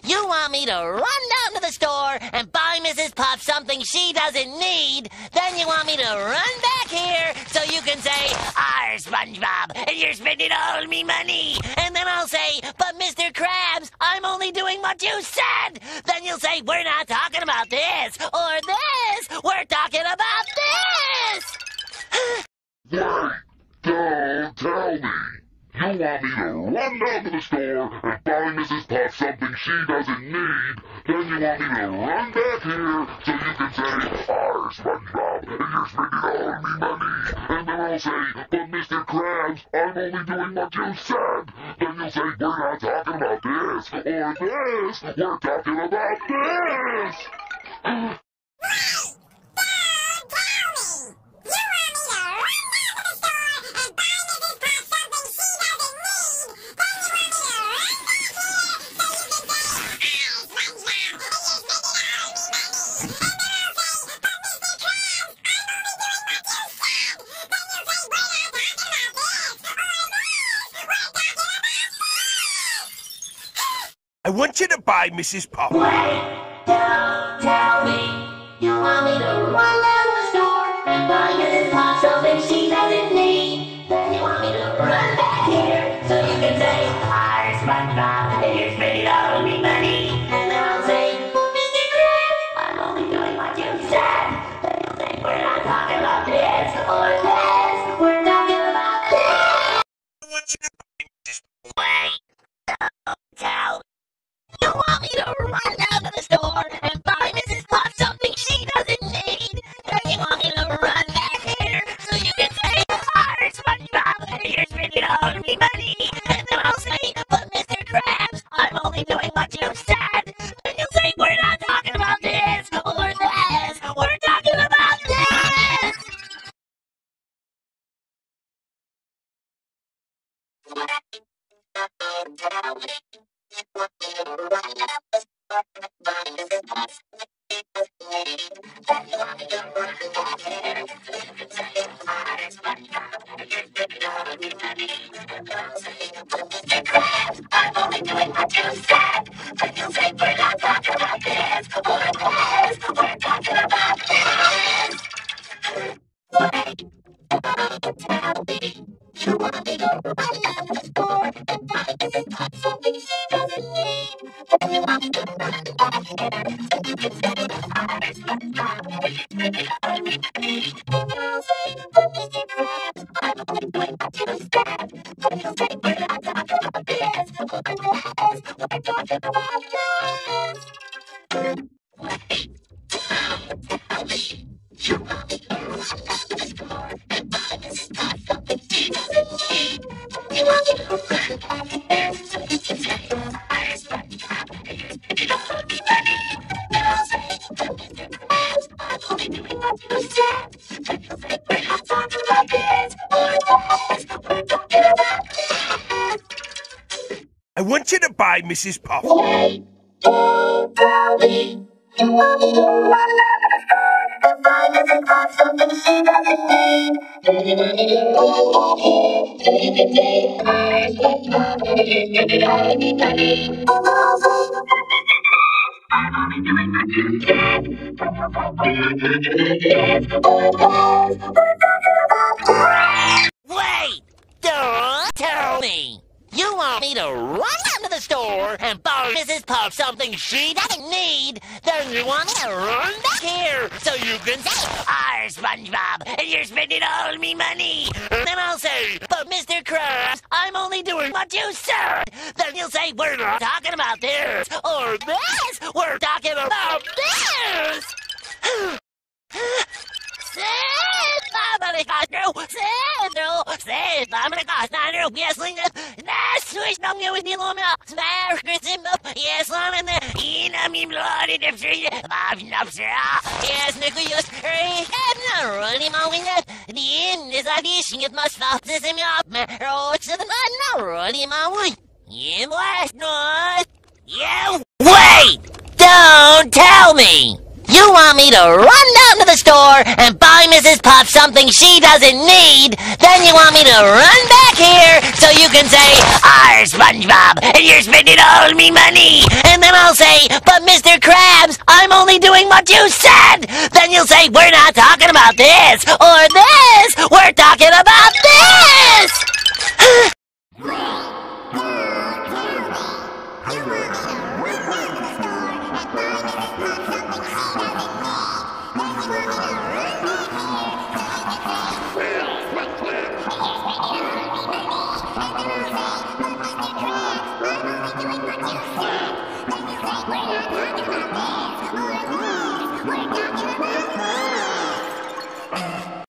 You want me to run down to the store and buy Mrs. Puff something she doesn't need. Then you want me to run back here so you can say, SpongeBob, and you're spending all me money. And then I'll say, but Mr. Krabs, I'm only doing what you said. Then you'll say, we're not talking about this or this. We're talking about this. Wait, don't tell me. You want me to run down to the store and buy Mrs. Puff something she doesn't need. Then you want me to run back here so you can say, SpongeBob, and you're spending all me money. And then I'll say, but Mr. Krabs, I'm only doing what you said. Then you'll say, we're not talking about this or this. We're talking about this. I want you to buy Mrs. Puff. Wait, don't tell me. You want me to run down to the store and buy Mrs. Puff something she doesn't need. Then you want me to run back here so you can say, SpongeBob, and you're spending all of me money. And then I'll say, Mr. Krabs, I'm only doing what you said. Then you'll say, we're not talking about this or this. We're talking about this. I want you to buy Mrs. Puff. Wait, don't tell me. You want me to run down to the store and buy Mrs. Puff something she doesn't need? Then you want me to run back here so you can say, SpongeBob, and you're spending all of me money. And then I'll say, but Mr. Krabs, I'm only doing what you said. Then you'll say, we're not talking about this or this. We're talking about this. I want you to buy Mrs. Puff. Wait, don't tell me. You want me to run down to the store and buy Mrs. Puff something she doesn't need. Then you want me to run back here so you can say, SpongeBob, and you're spending all of me money. And I'll say, I'm only doing what you said. Then you'll say, we're not talking about this or this. We're talking about this. Wait, don't tell me. You want me to run down to the store and buy Mrs. Puff something she doesn't need? Then you want me to run back here so you can say, SpongeBob, and you're spending all me money. And then I'll say, but Mr. Krabs, I'm only doing what you said. Then you'll say, we're not talking about this or this. We're talking about this. Wait! Don't tell me! You want me to run down to the store and buy Mrs. Puff something she doesn't need, then you want me to run back here so you can say, "Arr, SpongeBob, and you're spending all me money." And then I'll say, "But Mr. Krabs, I'm only doing what you said." Then you'll say, "We're not talking about this or